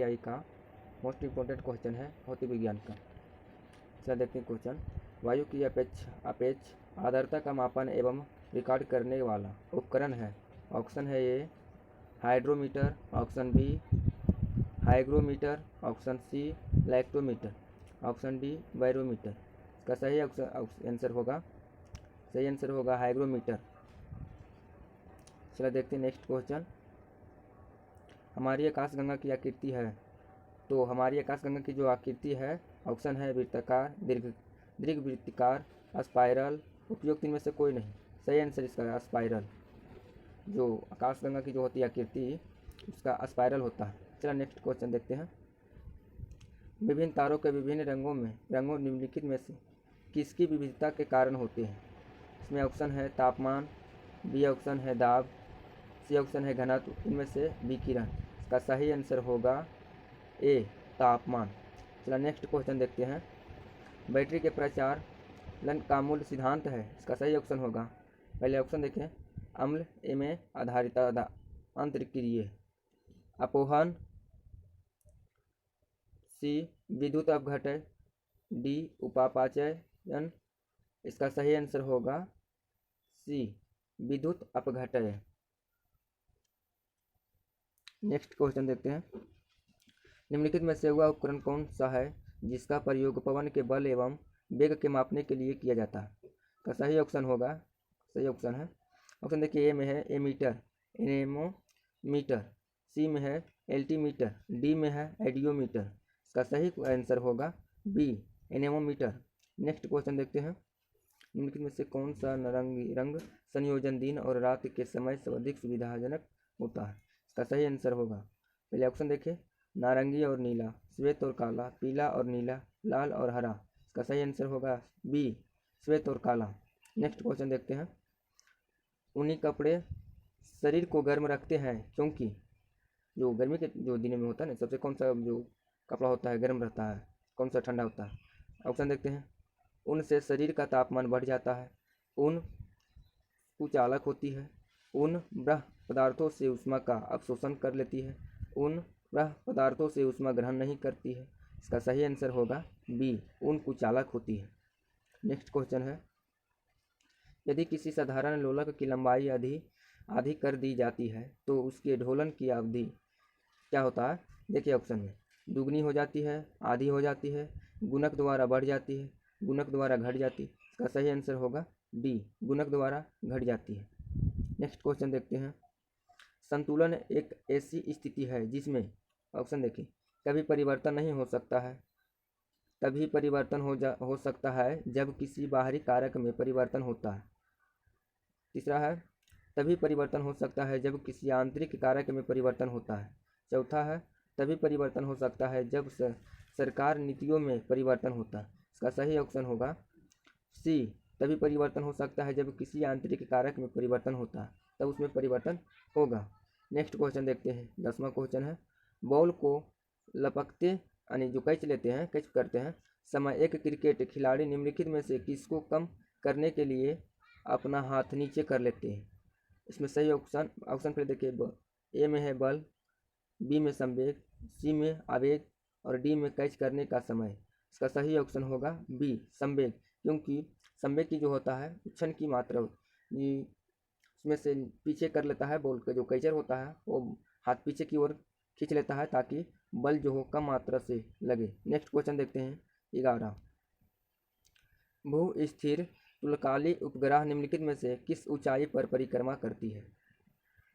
आई का most important question है भौतिक विज्ञान का। चलिए देखते हैं क्वेश्चन। वायु की सापेक्ष आर्द्रता का मापन एवं रिकॉर्ड करने वाला उपकरण है। ऑप्शन है A hydrometer, option B hygrometer, option C lactometer, option D barometer. इसका सही आंसर होगा हाइग्रोमीटर। चलिए देखते हैं नेक्स्ट क्वेश्चन। हमारी आकाशगंगा की आकृति है, तो हमारी आकाशगंगा की जो आकृति है ऑप्शन है वृत्ताकार, दीर्घवृत्ताकार, स्पाइरल। उपयुक्त इनमें से कोई नहीं। सही आंसर इसका स्पाइरल। जो आकाशगंगा की जो होती है आकृति उसका स्पाइरल होता है। चलिए नेक्स्ट क्वेश्चन देखते हैं। विभिन्न तारों के विभिन्न रंगों निम्नलिखित में से किसकी विविधता के कारण होते हैं। इसमें ऑप्शन है तापमान, बी ऑप्शन है दाब, सी ऑप्शन है घनत्व, इनमें से विकिरण। इसका सही आंसर होगा ए तापमान। चलिए नेक्स्ट क्वेश्चन देखते हैं। बैटरी के प्रचालन का मूल सिद्धांत है। इसका सही ऑप्शन होगा, पहले ऑप्शन देखें, अम्ल में आधारिता अंतरक्रिया अपोहन, सी विद्युत अपघटन, डी उपापचयन। इसका सही आंसर होगा सी विद्युत अपघटन। नेक्स्ट क्वेश्चन देखते हैं। निम्नलिखित में से वह उपकरण कौन सा है जिसका प्रयोग पवन के बल एवं वेग के मापने के लिए किया जाता है। का सही ऑप्शन है ऑप्शन देखिए, ए में है एमीटर एनेमोमीटर, सी में है एल्टीमीटर, डी में है एडियोमीटर। इसका सही आंसर होगा बी एनेमोमीटर। नेक्स्ट क्वेश्चन देखते हैं। निम्नलिखित में से कौन सा नारंगी रंग संयोजन दिन और रात के समय सर्वाधिक सुविधाजनक होता है। इसका सही आंसर होगा, पहले ऑप्शन देखें, नारंगी और नीला, श्वेत और काला, पीला और नीला, लाल और हरा। इसका सही आंसर होगा बी श्वेत और काला। नेक्स्ट क्वेश्चन देखते हैं। ऊनी कपड़े शरीर को गर्म रखते हैं क्योंकि जो गर्मी के जो दिनों में होता है ना, सबसे कौन सा जो कपड़ा होता है गर्म रहता है, कौन सा ठंडा होता है। ऑप्शन देखते हैं, ऊन से शरीर का तापमान बढ़ जाता है, ऊन कुचालक होती है, ऊन ब्रह पदार्थों से ऊष्मा का अवशोषण कर लेती है, ऊन ब्रह पदार्थों से ऊष्मा ग्रहण नहीं करती है। इसका सही आंसर होगा बी ऊन कुचालक होती है। नेक्स्ट क्वेश्चन है। यदि किसी साधारण लोलक की लंबाई आधी कर दी जाती है तो उसके ढोलन की अवधि क्या होता है। देखिए ऑप्शन में, दुगनी हो जाती है, आधी हो जाती है, गुणक द्वारा बढ़ जाती है, गुणक द्वारा घट जाती है। इसका सही आंसर होगा डी गुणक द्वारा घट जाती है। नेक्स्ट क्वेश्चन देखते हैं। संतुलन एक ऐसी स्थिति है जिसमें ऑप्शन देखिए, कभी परिवर्तन नहीं हो सकता है, तभी परिवर्तन हो सकता है जब किसी बाहरी कारक में परिवर्तन होता है। तीसरा है, तभी परिवर्तन हो सकता है जब किसी आंतरिक कारक में परिवर्तन होता है। चौथा है, तभी परिवर्तन हो सकता है जब सरकार नीतियों में परिवर्तन होता है। इसका सही ऑप्शन होगा सी तभी परिवर्तन हो सकता है जब किसी आंतरिक कारक में परिवर्तन होता है, तब उसमें परिवर्तन होगा। नेक्स्ट क्वेश्चन देखते हैं। 10वां क्वेश्चन है। बॉल को लपकते यानी जो कैच करते हैं समय एक क्रिकेट खिलाड़ी निम्नलिखित में से किसको कम करने के लिए अपना हाथ नीचे कर लेते हैं। इसमें सही ऑप्शन फिर देखिए, ए में है बल, बी में संवेग, सी में आवेग और डी में कैच करने का समय। इसका सही ऑप्शन होगा बी संवेग, क्योंकि संवेग की जो होता है उछन की मात्रा उसमें से पीछे कर लेता है, बॉल का जो कैचर होता है वो हाथ पीछे की ओर खींच लेता है ताकि बल जो हो कम मात्रा से लगे। नेक्स्ट क्वेश्चन देखते हैं। 11, भू स्थिर तुल्यकालिक उपग्रह निम्नलिखित में से किस ऊंचाई पर परिक्रमा करती है।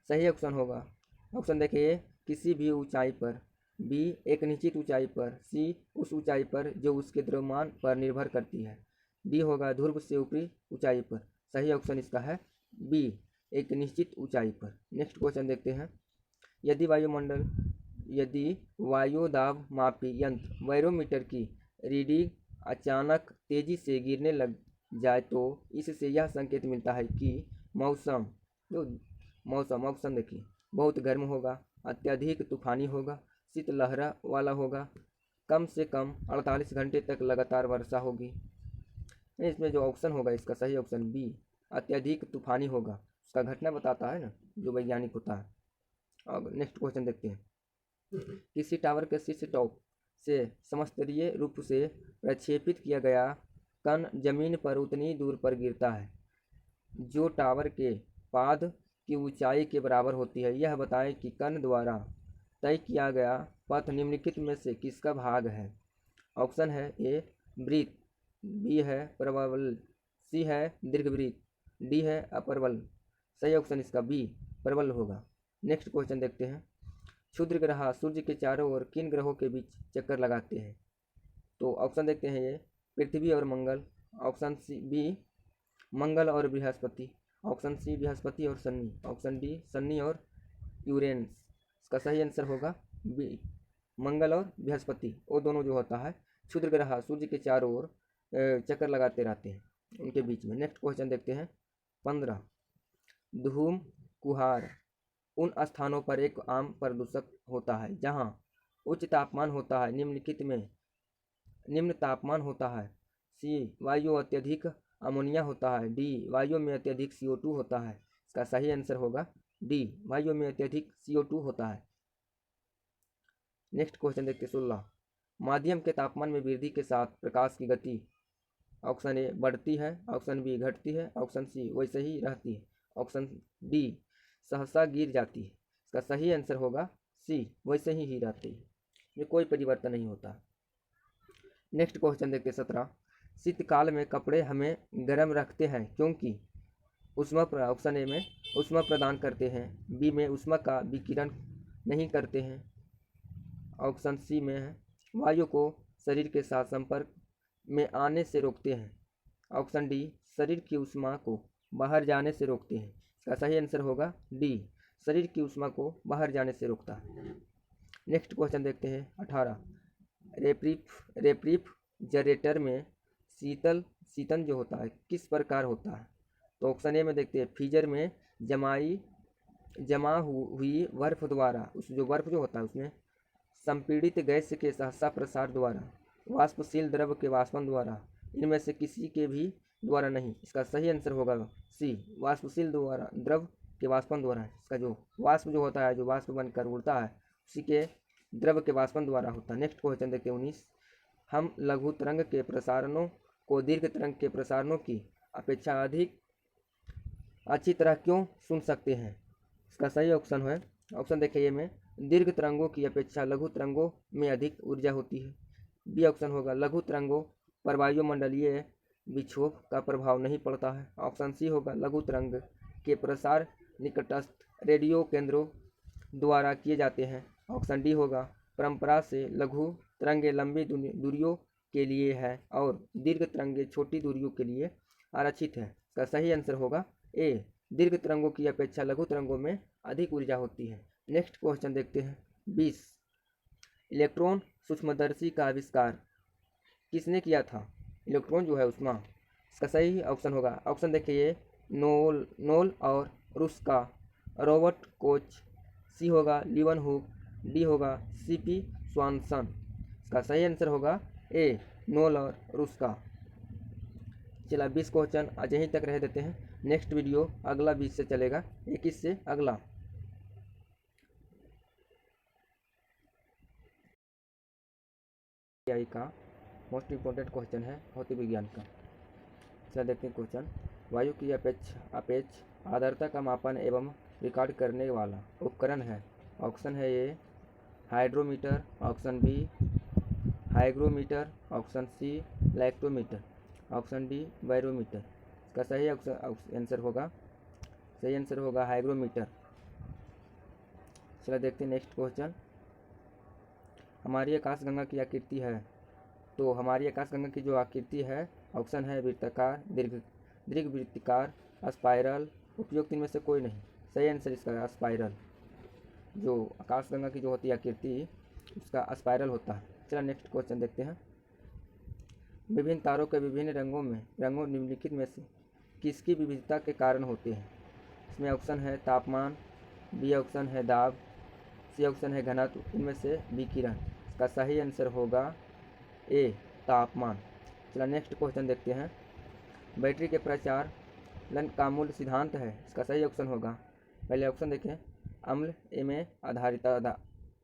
सही ऑप्शन होगा, ऑप्शन देखिए, किसी भी ऊंचाई पर, बी एक निश्चित ऊंचाई पर, सी उस ऊंचाई पर जो उसके द्रव्यमान पर निर्भर करती है, डी होगा ध्रुव से ऊपरी ऊंचाई पर। सही ऑप्शन इसका है बी एक निश्चित ऊंचाई पर। नेक्स्ट क्वेश्चन देखते हैं। यदि वायु दाब मापी यंत्र बैरोमीटर की रीडिंग अचानक तेजी से गिरने लग जाए तो इससे यह संकेत मिलता है कि मौसम ऑप्शन देखिए, बहुत गर्म होगा, अत्यधिक तूफानी होगा, शीतलहर वाला होगा, कम से कम 48 घंटे तक लगातार वर्षा होगी। इसमें जो ऑप्शन होगा इसका सही ऑप्शन बी अत्यधिक तूफानी होगा। उसका घटना बताता है ना जो वैज्ञानिक होता है। अब नेक्स्ट क्वेश्चन देखते हैं। किसी टावर के शीर्ष टॉप से समस्तरीय रूप से प्रक्षेपित किया गया कण जमीन पर उतनी दूर पर गिरता है जो टावर के पाद की ऊंचाई के बराबर होती है। यह बताएं कि कण द्वारा तय किया गया पथ निम्नलिखित में से किसका भाग है। ऑप्शन है ए वृत्त, बी है प्रबल, सी है दीर्घवृत्त, डी है अप्रबल। सही ऑप्शन इसका बी प्रबल होगा। नेक्स्ट क्वेश्चन देखते हैं। क्षुद्र ग्रह सूर्य के चारों ओर किन ग्रहों के बीच चक्कर लगाते हैं। तो ऑप्शन देखते हैं ये पृथ्वी और मंगल, ऑप्शन सी बी मंगल और बृहस्पति, ऑप्शन सी बृहस्पति और शनि, ऑप्शन डी शनि और यूरेनस। इसका सही आंसर होगा बी मंगल और बृहस्पति। वो दोनों जो होता है क्षुद्र ग्रह सूर्य के चारों ओर चक्कर लगाते रहते हैं उनके बीच में। नेक्स्ट क्वेश्चन देखते हैं 15। धूम कुहार उन स्थानों पर एक आम प्रदूषक होता है जहां उच्च तापमान होता है। निम्नलिखित में निम्न तापमान होता है। सी वायु अत्यधिक अमोनिया होता है, डी वायु में अत्यधिक CO2 होता है। इसका सही आंसर होगा डी वायु में अत्यधिक CO2 होता है। नेक्स्ट क्वेश्चन देखते 16। माध्यम के तापमान में वृद्धि के साथ प्रकाश की गति ऑप्शन ए बढ़ती है, ऑप्शन बी घटती है, ऑप्शन सी वैसे ही रहती है, ऑप्शन डी सहसा गिर जाती है। इसका सही आंसर होगा सी वैसे ही रहती है, में कोई परिवर्तन नहीं होता। नेक्स्ट क्वेश्चन देखते 17। शीतकाल में कपड़े हमें गर्म रखते हैं क्योंकि ऊष्मा ऑप्शन ए में ऊष्मा प्रदान करते हैं, बी में ऊष्मा का विकिरण नहीं करते हैं, ऑप्शन सी में है वायु को शरीर के साथ संपर्क में आने से रोकते हैं, ऑप्शन डी शरीर की ऊष्मा को बाहर जाने से रोकते हैं। इसका सही आंसर होगा डी शरीर की ऊष्मा को बाहर जाने से रोकता है। नेक्स्ट क्वेश्चन देखते हैं 18। रेफ्रिजरेटर में शीतन जो होता है किस प्रकार होता है। तो ऑप्शन ए में देखते हैं फ्रीजर में जमा हुई बर्फ द्वारा, उस जो बर्फ जो होता है उसमें संपीड़ित गैस के सहसा प्रसार द्वारा, वाष्पशील द्रव के वाष्पन द्वारा, इनमें से किसी के भी द्वारा नहीं। इसका सही आंसर होगा सी वाष्पशील द्वारा द्रव के वाष्पन द्वारा। इसका जो वाष्प जो होता है जो वाष्प बनकर उड़ता है उसी के द्रव के वाष्पन द्वारा होता है। नेक्स्ट क्वेश्चन देखते हैं 19। हम लघु तरंग के प्रसारणों को दीर्घ तरंग के प्रसारणों की अपेक्षा अधिक अच्छी तरह क्यों सुन सकते हैं। इसका सही ऑप्शन है ऑप्शन देखिए में दीर्घ तरंगों की अपेक्षा लघु तरंगों में अधिक ऊर्जा होती है। बी ऑप्शन होगा लघु तरंगों पर वायुमंडलीय विक्षोभ का प्रभाव नहीं पड़ता है। ऑप्शन सी होगा लघु तरंग के प्रसार निकटस्थ रेडियो केंद्रों द्वारा किए जाते हैं। ऑप्शन डी होगा परंपरा से लघु तरंगे लंबी दूरियों के लिए है और दीर्घ तरंगे छोटी दूरियों के लिए आरक्षित है। इसका सही आंसर होगा ए दीर्घ तरंगों की अपेक्षा लघु तरंगों में अधिक ऊर्जा होती है। नेक्स्ट क्वेश्चन देखते हैं 20। इलेक्ट्रॉन सूक्ष्मदर्शी का आविष्कार किसने किया था। इलेक्ट्रॉन जो है उष्मा। इसका सही ऑप्शन होगा ऑप्शन देखिए नोल और रूस का रॉबर्ट कोच, सी होगा लीवनहुक, डी होगा CP स्वानसन। इसका सही आंसर होगा ए नोल और रूस का। चला 20 क्वेश्चन आज यहीं तक रह देते हैं। नेक्स्ट वीडियो अगला 20 से चलेगा, 21 से अगला। का मोस्ट इम्पोर्टेंट क्वेश्चन है भौतिक विज्ञान का। चला देखते हैं क्वेश्चन। वायु की अपेक्ष आर्द्रता का मापन एवं रिकॉर्ड करने वाला उपकरण है। ऑप्शन है A hydrometer, option B hygrometer, option C lactometer, option D barometer. इसका सही आंसर होगा हाइग्रोमीटर। चला देखते हैं नेक्स्ट क्वेश्चन। हमारी आकाशगंगा की आकृति है। तो हमारी आकाशगंगा की जो आकृति है ऑप्शन है वृत्ताकार, दीर्घवृत्ताकार, स्पाइरल। उपयुक्त इनमें से कोई नहीं। सही आंसर इसका स्पाइरल। जो आकाशगंगा की जो होती है आकृति उसका स्पाइरल होता है। चला नेक्स्ट क्वेश्चन देखते हैं। विभिन्न तारों के विभिन्न रंगों निम्नलिखित में से किसकी विविधता के कारण होते हैं। इसमें ऑप्शन है तापमान, बी ऑप्शन है दाब, सी ऑप्शन है घनत्व, इनमें से विकिरण। इसका सही आंसर होगा ए तापमान। चला नेक्स्ट क्वेश्चन देखते हैं। बैटरी के प्रचालन का मूल सिद्धांत है। इसका सही ऑप्शन होगा, पहले ऑप्शन देखें, अम्ल में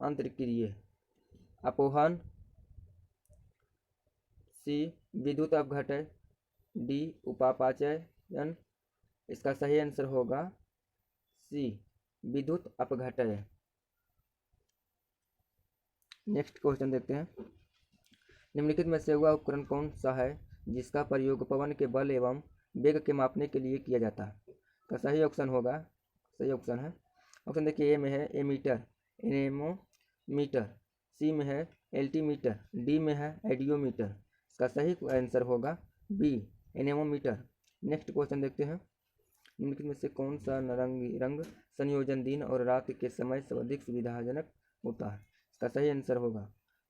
अंतर्क्रिय अपोहन, सी विद्युत अपघटन, डी उपापाचयन। इसका सही आंसर होगा सी विद्युत अपघटन। नेक्स्ट क्वेश्चन देखते हैं। निम्नलिखित में से वह उपकरण कौन सा है जिसका प्रयोग पवन के बल एवं वेग के मापने के लिए किया जाता है? का सही ऑप्शन होगा, सही ऑप्शन है ऑप्शन देखिए, ए में है एमीटर एनेमोमीटर, सी में है एल्टीमीटर, डी में है एडियोमीटर। इसका सही आंसर होगा बी एनेमोमीटर। नेक्स्ट क्वेश्चन देखते हैं। निम्नलिखित में से कौन सा नारंगी रंग संयोजन दिन और रात के समय सर्वाधिक सुविधाजनक होता है? इसका सही आंसर होगा,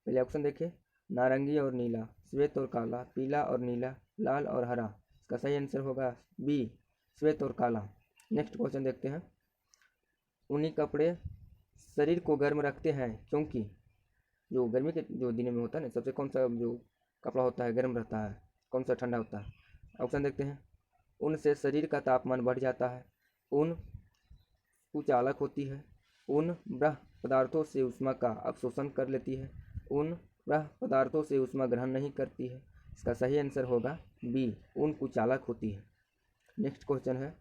पहले ऑप्शन देखिए, नारंगी और नीला, श्वेत और काला, पीला और नीला, लाल और हरा। इसका सही आंसर होगा बी श्वेत और काला। नेक्स्ट क्वेश्चन देखते हैं। ऊनी कपड़े शरीर को गर्म रखते हैं क्योंकि जो गर्मी के जो दिनों में होता है ना, सबसे कौन सा जो कपड़ा होता है गर्म रहता है, कौन सा ठंडा होता है? ऑप्शन देखते हैं। ऊन से शरीर का तापमान बढ़ जाता है, ऊन कुचालक होती है, ऊन ब्रह पदार्थों से ऊष्मा का अवशोषण कर लेती है, ऊन ब्रह पदार्थों से ऊष्मा ग्रहण नहीं करती है। इसका सही आंसर होगा बी ऊन कुचालक होती है। नेक्स्ट क्वेश्चन है।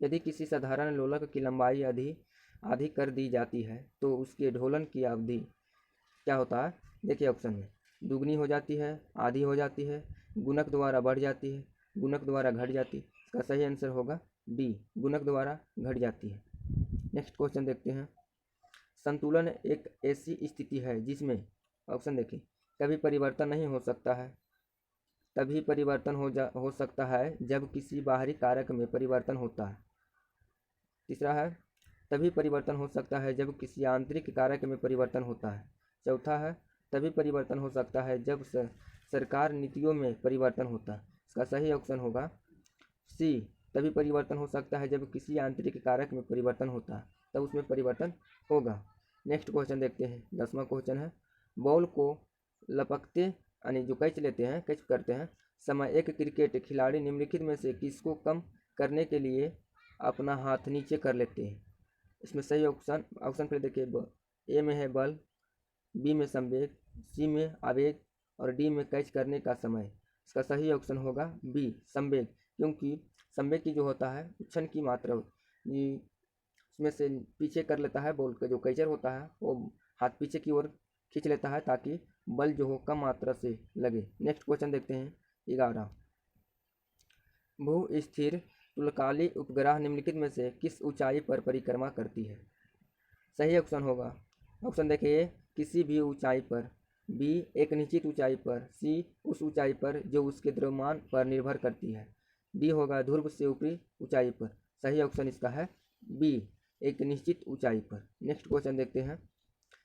यदि किसी साधारण लोलक की लंबाई आधी कर दी जाती है तो उसके ढोलन की अवधि क्या होता है? देखिए ऑप्शन में, दुगनी हो जाती है, आधी हो जाती है, गुणक द्वारा बढ़ जाती है, गुणक द्वारा घट जाती है। इसका सही आंसर होगा डी गुणक द्वारा घट जाती है। नेक्स्ट क्वेश्चन देखते हैं। संतुलन एक ऐसी स्थिति है जिसमें ऑप्शन देखिए, कभी परिवर्तन नहीं हो सकता है, तभी परिवर्तन हो सकता है जब किसी बाहरी कारक में परिवर्तन होता है। तीसरा है, तभी परिवर्तन हो सकता है जब किसी आंतरिक कारक में परिवर्तन होता है। चौथा है, तभी परिवर्तन हो सकता है जब सरकार नीतियों में परिवर्तन होता है। इसका सही ऑप्शन होगा सी तभी परिवर्तन हो सकता है जब किसी आंतरिक कारक में परिवर्तन होता है, तब उसमें परिवर्तन होगा। नेक्स्ट क्वेश्चन देखते हैं। 10वां क्वेश्चन है। बॉल को लपकते यानी जो कैच लेते हैं, कैच करते हैं समय एक क्रिकेट खिलाड़ी निम्नलिखित में से किसको कम करने के लिए अपना हाथ नीचे कर लेते हैं? इसमें सही ऑप्शन पर देखिए, ए में है बल, बी में संवेग, सी में आवेग और डी में कैच करने का समय। इसका सही ऑप्शन होगा बी संवेग, क्योंकि संवेग की जो होता है उछन की मात्रा उसमें से पीछे कर लेता है, बॉल का जो कैचर होता है वो हाथ पीछे की ओर खींच लेता है ताकि बल जो हो कम मात्रा से लगे। नेक्स्ट क्वेश्चन देखते हैं। 11 भू स्थिर तुल्यकाली उपग्रह निम्नलिखित में से किस ऊंचाई पर परिक्रमा करती है? सही ऑप्शन होगा, ऑप्शन देखिए, किसी भी ऊंचाई पर, बी एक निश्चित ऊंचाई पर, सी उस ऊंचाई पर जो उसके द्रव्यमान पर निर्भर करती है, डी होगा ध्रुव से ऊपरी ऊंचाई पर। सही ऑप्शन इसका है बी एक निश्चित ऊंचाई पर। नेक्स्ट क्वेश्चन देखते हैं।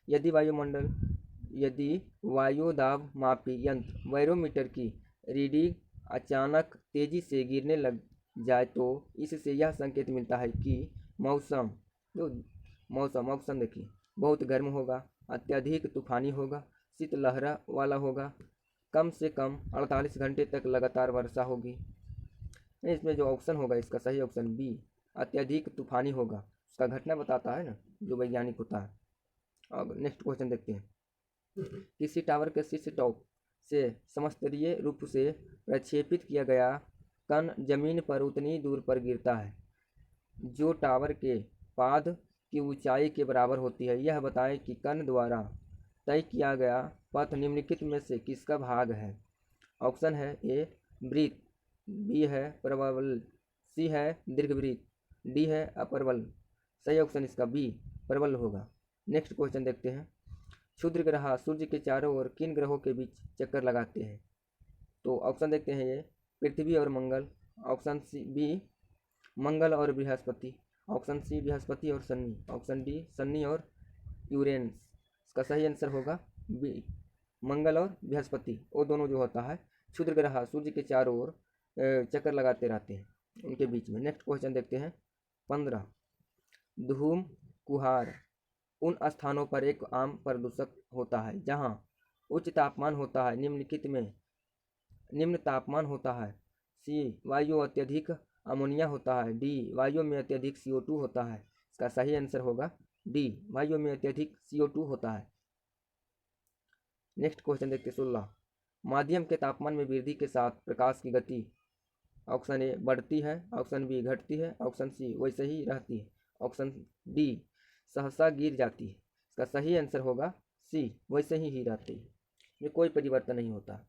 यदि वायुदाब मापी यंत्र बैरोमीटर की रीडिंग अचानक तेजी से गिरने लग जाए तो इससे यह संकेत मिलता है कि मौसम ऑप्शन देखिए, बहुत गर्म होगा, अत्यधिक तूफानी होगा, शीतलहर वाला होगा, कम से कम 48 घंटे तक लगातार वर्षा होगी। इसमें जो ऑप्शन होगा इसका सही ऑप्शन बी अत्यधिक तूफानी होगा। उसका घटना बताता है ना जो वैज्ञानिक होता है। अब नेक्स्ट क्वेश्चन देखते हैं। किसी टावर के शीर्ष टॉप से समस्तरीय रूप से प्रक्षेपित किया गया कण जमीन पर उतनी दूर पर गिरता है जो टावर के पाद की ऊंचाई के बराबर होती है। यह बताएं कि कण द्वारा तय किया गया पथ निम्नलिखित में से किसका भाग है? ऑप्शन है ए वृत्त, बी है परवल, सी है दीर्घवृत्त, डी है अपरवल। सही ऑप्शन इसका बी परवल होगा। नेक्स्ट क्वेश्चन देखते हैं। क्षुद्र ग्रह सूर्य के चारों ओर किन ग्रहों के बीच चक्कर लगाते हैं? तो ऑप्शन देखते हैं, ये पृथ्वी और मंगल, ऑप्शन सी बी मंगल और बृहस्पति, ऑप्शन सी बृहस्पति और शनि, ऑप्शन डी शनि और यूरेनस। इसका सही आंसर होगा बी मंगल और बृहस्पति। वो दोनों जो होता है क्षुद्र ग्रह सूर्य के चारों ओर चक्कर लगाते रहते हैं, उनके बीच में। नेक्स्ट क्वेश्चन देखते हैं। 15 धूम कुहार उन स्थानों पर एक आम प्रदूषक होता है जहां उच्च तापमान होता है, निम्नलिखित में निम्न तापमान होता है। सी वायु अत्यधिक अमोनिया होता है, डी वायु में अत्यधिक CO2 होता है। इसका सही आंसर होगा डी, वायु में अत्यधिक CO2 होता है। नेक्स्ट क्वेश्चन देखते 16। माध्यम के तापमान में वृद्धि के साथ प्रकाश की गति ऑप्शन ए बढ़ती है, ऑप्शन बी घटती है, ऑप्शन सी वैसे ही रहती है, ऑप्शन डी सहसा गिर जाती है। इसका सही आंसर होगा सी, वैसे ही रहती है, ये कोई परिवर्तन नहीं होता।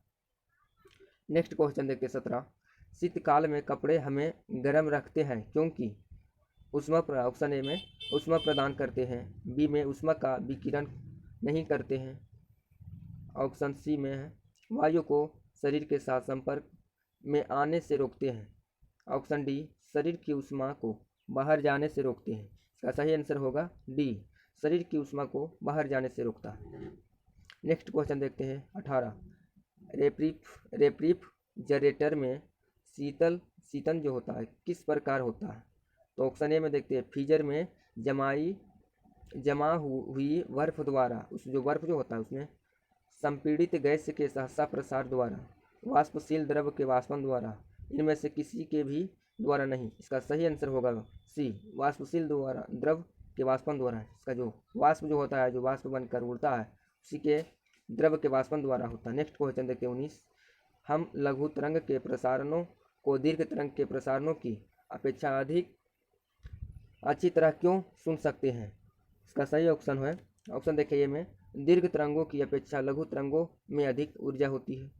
नेक्स्ट क्वेश्चन देखते 17। शीतकाल में कपड़े हमें गर्म रखते हैं क्योंकि ऑप्शन ए में ऊष्मा प्रदान करते हैं, बी में ऊष्मा का विकिरण नहीं करते हैं, ऑप्शन सी में है वायु को शरीर के साथ संपर्क में आने से रोकते हैं, ऑप्शन डी शरीर की ऊष्मा को बाहर जाने से रोकते हैं। इसका सही आंसर होगा डी, शरीर की ऊष्मा को बाहर जाने से रोकता है। नेक्स्ट क्वेश्चन देखते हैं 18। रेफ्रिजरेटर में शीतन जो होता है किस प्रकार होता है? तो ऑप्शन ए में देखते हैं फ्रीजर में जमा हुई बर्फ द्वारा, उस जो बर्फ जो होता है उसमें संपीड़ित गैस के सहसा प्रसार द्वारा, वाष्पशील द्रव के वाष्पन द्वारा, इनमें से किसी के भी द्वारा नहीं। इसका सही आंसर होगा सी, वाष्पशील द्वारा द्रव के वाष्पन द्वारा। इसका जो वाष्प जो होता है, जो वाष्प बनकर उड़ता है, उसी के द्रव के वाष्पन द्वारा होता है। नेक्स्ट क्वेश्चन देखते हैं 19। हम लघु तरंग के प्रसारणों को दीर्घ तरंग के प्रसारणों की अपेक्षा अधिक अच्छी तरह क्यों सुन सकते हैं? इसका सही ऑप्शन है, ऑप्शन देखिए में दीर्घ तरंगों की अपेक्षा लघु तरंगों में अधिक ऊर्जा होती है।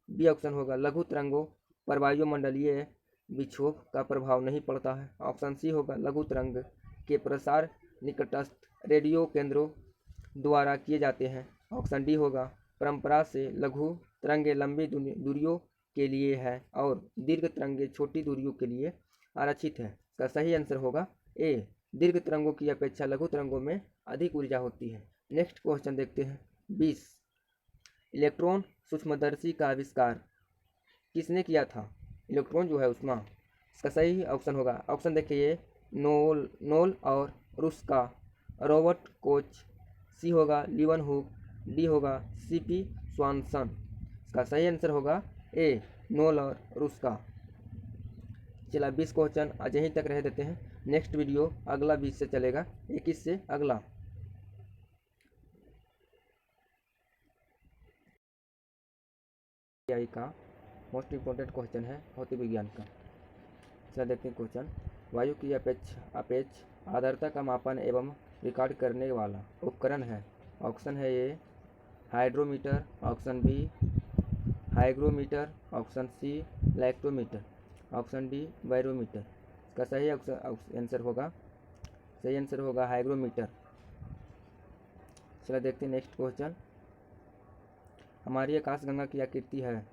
बी ऑप्शन होगा लघु तरंगों पर वायुमंडलीय विक्षोभ का प्रभाव नहीं पड़ता है। ऑप्शन सी होगा लघु तरंग के प्रसार निकटस्थ रेडियो केंद्रों द्वारा किए जाते हैं। ऑप्शन डी होगा परंपरा से लघु तरंगे लंबी दूरियों के लिए है और दीर्घ तरंगे छोटी दूरियों के लिए आरक्षित है। इसका सही आंसर होगा ए, दीर्घ तरंगों की अपेक्षा लघु तरंगों में अधिक ऊर्जा होती है। नेक्स्ट क्वेश्चन देखते हैं 20। इलेक्ट्रॉन सूक्ष्मदर्शी का आविष्कार किसने किया था? इलेक्ट्रॉन जो है उष्मा, इसका सही ऑप्शन होगा, ऑप्शन देखिए नोल और रूस का रॉबर्ट कोच, सी होगा लीवन हुक, डी होगा CP स्वानसन। इसका सही आंसर होगा ए, नोल और रूस का। चला 20 क्वेश्चन आज यहीं तक रह देते हैं। नेक्स्ट वीडियो अगला 20 से चलेगा, 21 से अगला। AI का मोस्ट इम्पोर्टेंट क्वेश्चन है भौतिक विज्ञान का। चला देखते हैं क्वेश्चन। वायु की सापेक्ष आर्द्रता का मापन एवं रिकॉर्ड करने वाला उपकरण है। ऑप्शन है A hydrometer, option B hygrometer, option C lactometer, option D barometer. इसका सही आंसर होगा हाइग्रोमीटर। चला देखते हैं नेक्स्ट क्वेश्चन। हमारी आकाशगंगा की आकृति है,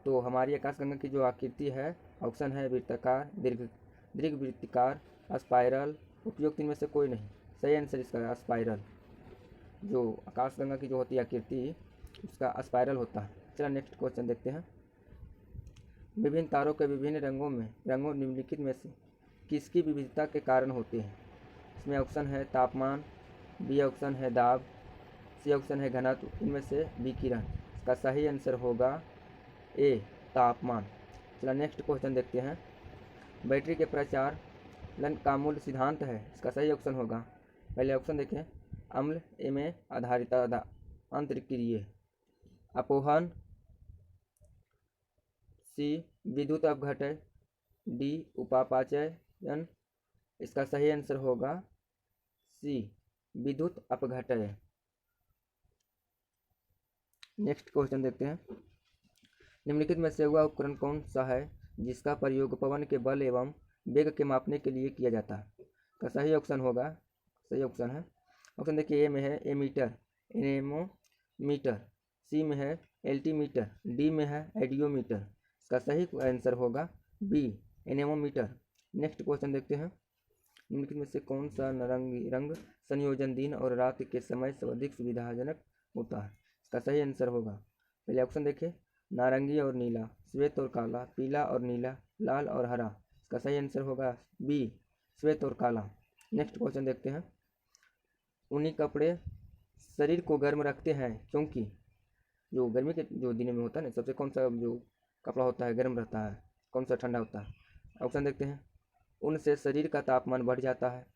तो हमारी आकाशगंगा की जो आकृति है, ऑप्शन है वृत्ताकार, दीर्घवृत्ताकार, स्पाइरल, उपयुक्त इनमें से कोई नहीं। सही आंसर इसका स्पाइरल, जो आकाशगंगा की जो होती है आकृति उसका स्पाइरल होता है। चला नेक्स्ट क्वेश्चन देखते हैं। विभिन्न तारों के विभिन्न रंगों निम्नलिखित में से किसकी विविधता के कारण होते हैं? इसमें ऑप्शन है तापमान, बी ऑप्शन है दाब, सी ऑप्शन है घनत्व, इनमें से विकिरण। इसका सही आंसर होगा ए, तापमान। चला नेक्स्ट क्वेश्चन देखते हैं। बैटरी के प्रचालन का मूल सिद्धांत है, इसका सही ऑप्शन होगा, पहले ऑप्शन देखें अम्ल में आधारित अंतर्क्रिया अपोहन, सी विद्युत अपघटन, डी उपापचयन। इसका सही आंसर होगा सी, विद्युत अपघटन। नेक्स्ट क्वेश्चन देखते हैं। निम्नलिखित में से वह उपकरण कौन सा है जिसका प्रयोग पवन के बल एवं वेग के मापने के लिए किया जाता है? का सही ऑप्शन है, ऑप्शन देखिए ए में है एमीटर, एनेमोमीटर, सी में है एल्टीमीटर, डी में है एडियोमीटर। इसका सही आंसर होगा बी, एनेमोमीटर। नेक्स्ट क्वेश्चन देखते हैं। निम्नलिखित में से कौन सा रंग संयोजन दिन और रात के समय सर्वाधिक सुविधाजनक होता है? इसका सही आंसर होगा, पहले ऑप्शन देखिए नारंगी और नीला, श्वेत और काला, पीला और नीला, लाल और हरा। इसका सही आंसर होगा बी, श्वेत और काला। नेक्स्ट क्वेश्चन देखते हैं। ऊनी कपड़े शरीर को गर्म रखते हैं क्योंकि जो गर्मी के जो दिनों में होता है ना, सबसे कौन सा जो कपड़ा होता है गर्म रहता है, कौन सा ठंडा होता है? ऑप्शन देखते हैं ऊन से शरीर का तापमान बढ़ जाता है,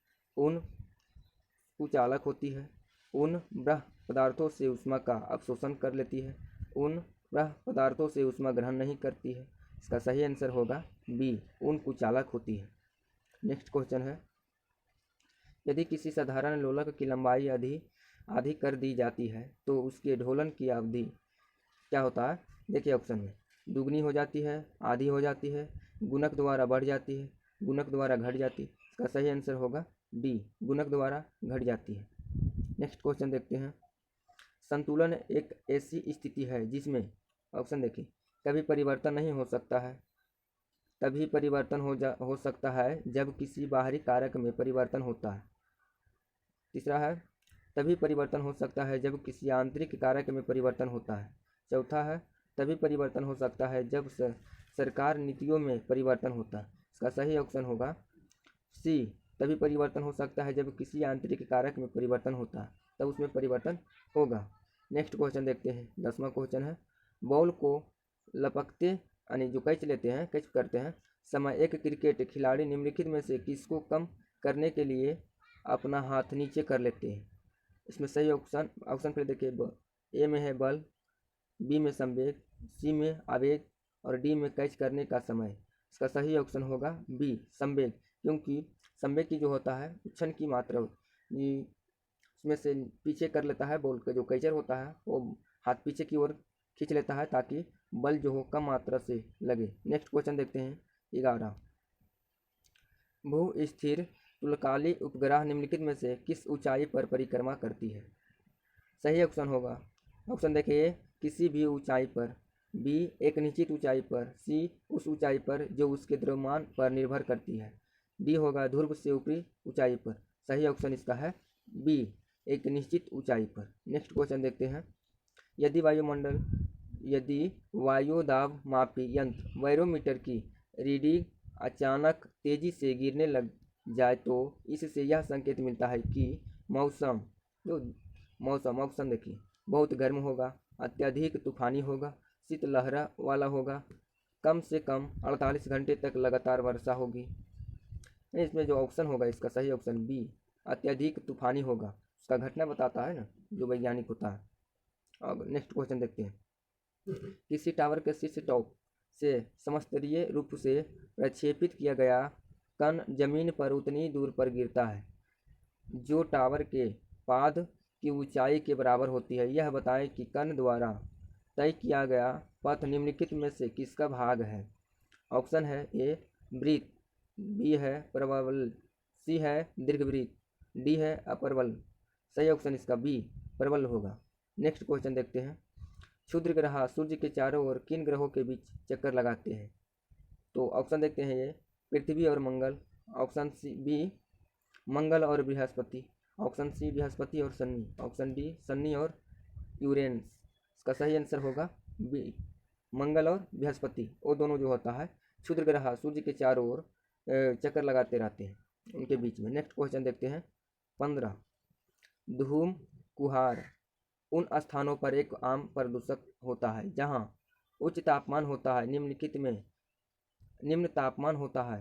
कुचालक होती है। उन ब्रह पदार्थों से ऊष्मा का अवशोषण कर लेती है। उन ब्रह पदार्थों से ऊष्मा ग्रहण नहीं करती है। इसका सही आंसर होगा बी, उन कुचालक होती है। नेक्स्ट क्वेश्चन है, यदि किसी साधारण लोलक की लंबाई आधी कर दी जाती है तो उसके ढोलन की अवधि क्या होता है? देखिए ऑप्शन में, दुगनी हो जाती है, आधी हो जाती है, गुणक द्वारा बढ़ जाती है, गुणक द्वारा घट जाती है। इसका सही आंसर होगा डी, गुणक द्वारा घट जाती है। नेक्स्ट क्वेश्चन देखते हैं, संतुलन एक ऐसी स्थिति है जिसमें, ऑप्शन देखिए, कभी परिवर्तन नहीं हो सकता है, तभी परिवर्तन हो सकता है जब किसी बाहरी कारक में परिवर्तन होता है। तीसरा है, तभी परिवर्तन हो सकता है जब किसी आंतरिक कारक में परिवर्तन होता है। चौथा है, तभी परिवर्तन हो सकता है जब सरकार नीतियों में परिवर्तन होता है। इसका सही ऑप्शन होगा सी, तभी परिवर्तन हो सकता है जब किसी आंतरिक कारक में परिवर्तन होता है, तब उसमें परिवर्तन होगा। नेक्स्ट क्वेश्चन देखते हैं, 10वां क्वेश्चन है, बॉल को लपकते यानी जो कैच लेते हैं, कैच करते हैं समय एक क्रिकेट खिलाड़ी निम्नलिखित में से किसको कम करने के लिए अपना हाथ नीचे कर लेते हैं? इसमें सही ऑप्शन फिर देखिए, ए में है बल, बी में संवेग, सी में आवेग और डी में कैच करने का समय। इसका सही ऑप्शन होगा बी, संवेग, क्योंकि संवेग की जो होता है उछन की मात्रा उसमें से पीछे कर लेता है, बॉल का जो कैचर होता है वो हाथ पीछे की ओर खींच लेता है ताकि बल जो हो कम मात्रा से लगे। नेक्स्ट क्वेश्चन देखते हैं, 11, भू स्थिर तुलकाली उपग्रह निम्नलिखित में से किस ऊंचाई पर परिक्रमा करती है? सही ऑप्शन होगा, ऑप्शन देखिए, किसी भी ऊंचाई पर, बी एक निश्चित ऊंचाई पर, सी उस ऊंचाई पर जो उसके द्रव्यमान पर निर्भर करती है, डी होगा ध्रुव से ऊपरी ऊंचाई पर। सही ऑप्शन इसका है बी, एक निश्चित ऊंचाई पर। नेक्स्ट क्वेश्चन देखते हैं, यदि वायुदाब मापी यंत्र बैरोमीटर की रीडिंग अचानक तेजी से गिरने लग जाए तो इससे यह संकेत मिलता है कि मौसम ऑप्शन देखिए, बहुत गर्म होगा, अत्यधिक तूफानी होगा, शीतलहर वाला होगा, कम से कम 48 घंटे तक लगातार वर्षा होगी। इसमें जो ऑप्शन होगा इसका सही ऑप्शन बी, अत्यधिक तूफानी होगा, उसका घटना बताता है ना जो वैज्ञानिक होता है। अब नेक्स्ट क्वेश्चन देखते हैं, किसी टावर के शीर्ष टॉप से समस्तरीय रूप से प्रक्षेपित किया गया कण जमीन पर उतनी दूर पर गिरता है जो टावर के पाद की ऊंचाई के बराबर होती है। यह बताएं कि कण द्वारा तय किया गया पथ निम्नलिखित में से किसका भाग है? ऑप्शन है ए वृत्त, बी है प्रवल, सी है दीर्घवृत्त, डी है अपरवल। सही ऑप्शन इसका बी, प्रबल होगा। नेक्स्ट क्वेश्चन देखते हैं, क्षुद्र ग्रह सूर्य के चारों ओर किन ग्रहों के बीच चक्कर लगाते हैं? तो ऑप्शन देखते हैं, ये पृथ्वी और मंगल, ऑप्शन सी बी मंगल और बृहस्पति, ऑप्शन सी बृहस्पति और शनि, ऑप्शन डी शनि और यूरेनस। इसका सही आंसर होगा बी, मंगल और बृहस्पति, वो दोनों जो होता है क्षुद्र ग्रह सूर्य के चारों ओर चक्कर लगाते रहते हैं, उनके बीच में। नेक्स्ट क्वेश्चन देखते हैं, 15, धूम कुहार उन स्थानों पर एक आम प्रदूषक होता है जहां उच्च तापमान होता है, निम्नलिखित में निम्न तापमान होता है।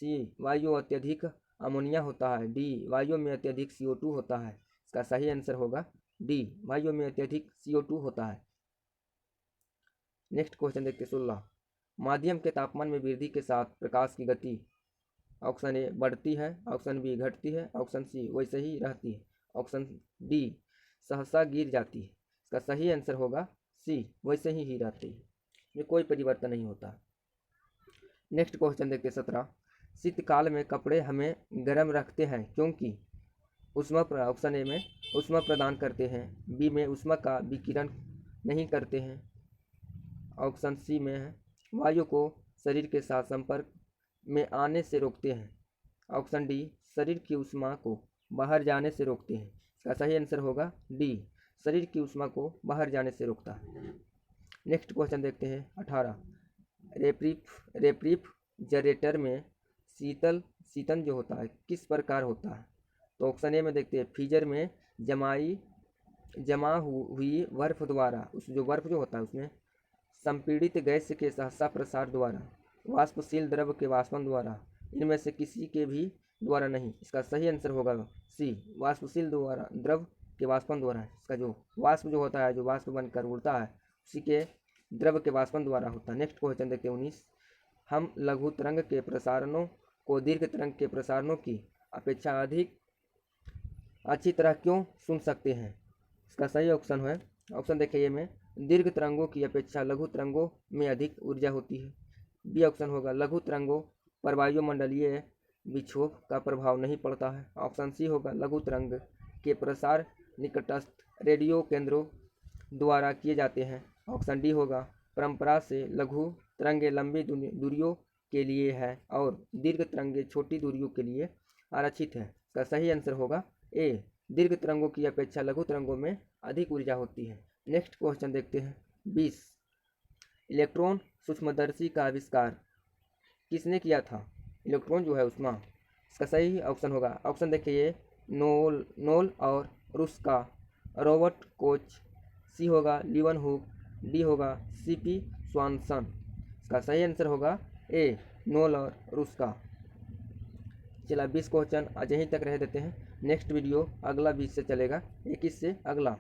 सी वायु अत्यधिक अमोनिया होता है, डी वायु में अत्यधिक CO2 होता है। इसका सही आंसर होगा डी, वायु में अत्यधिक CO2 होता है। नेक्स्ट क्वेश्चन देखते हैं, 16, माध्यम के तापमान में वृद्धि के साथ प्रकाश की गति, ऑप्शन ए बढ़ती है, ऑप्शन बी घटती है, ऑप्शन सी वैसे ही रहती है, ऑप्शन डी सहसा गिर जाती है। इसका सही आंसर होगा सी, वैसे ही रहती है, में कोई परिवर्तन नहीं होता। नेक्स्ट क्वेश्चन देखते 17, शीतकाल में कपड़े हमें गर्म रखते हैं क्योंकि ऊष्मा, ऑप्शन ए में ऊष्मा प्रदान करते हैं, बी में ऊष्मा का विकिरण नहीं करते हैं, ऑप्शन सी में है वायु को शरीर के साथ संपर्क में आने से रोकते हैं, ऑप्शन डी शरीर की ऊष्मा को बाहर जाने से रोकते हैं। इसका सही आंसर होगा डी, शरीर की ऊष्मा को बाहर जाने से रोकता है। नेक्स्ट क्वेश्चन देखते हैं, 18, रेफ्रिजरेटर में शीतन जो होता है किस प्रकार होता है? तो ऑप्शन ए में देखते हैं, फ्रीजर में जमा हुई बर्फ द्वारा, उस जो बर्फ जो होता है उसमें संपीड़ित गैस के सहसा प्रसार द्वारा, वाष्पशील द्रव के वाष्पन द्वारा, इनमें से किसी के भी द्वारा नहीं। इसका सही आंसर होगा सी, वाष्पशील द्वारा, द्रव के वाष्पन द्वारा। इसका जो वाष्प जो होता है, जो वाष्प बनकर उड़ता है, उसी के द्रव के वाष्पन द्वारा होता है। नेक्स्ट क्वेश्चन देखते हैं 19। हम लघु तरंग के प्रसारणों को दीर्घ तरंग के प्रसारणों की अपेक्षा अधिक अच्छी तरह क्यों सुन सकते हैं? इसका सही ऑप्शन है, ऑप्शन देखिए ये में, दीर्घ तरंगों की अपेक्षा लघु तरंगों में अधिक ऊर्जा होती है। बी ऑप्शन होगा, लघु तरंगों पर वायुमंडलीय विक्षोभ का प्रभाव नहीं पड़ता है। ऑप्शन सी होगा, लघु तरंग के प्रसार निकटस्थ रेडियो केंद्रों द्वारा किए जाते हैं। ऑप्शन डी होगा, परंपरा से लघु तरंगे लंबी दूरियों के लिए है और दीर्घ तरंगे छोटी दूरियों के लिए आरक्षित है। इसका सही आंसर होगा ए, दीर्घ तरंगों की अपेक्षा लघु तरंगों में अधिक ऊर्जा होती है। नेक्स्ट क्वेश्चन देखते हैं 20। इलेक्ट्रॉन सूक्ष्मदर्शी का आविष्कार किसने किया था? इलेक्ट्रॉन जो है उष्मा। इसका सही ऑप्शन होगा, ऑप्शन देखिए, नोल और रूस का रॉबर्ट कोच। सी होगा लीवनहुक। डी होगा सीपी स्वानसन। इसका सही आंसर होगा ए, नोल और रूस का। चला 20 क्वेश्चन आज यहीं तक रह देते हैं। नेक्स्ट वीडियो अगला 20 से चलेगा, 21 से अगला।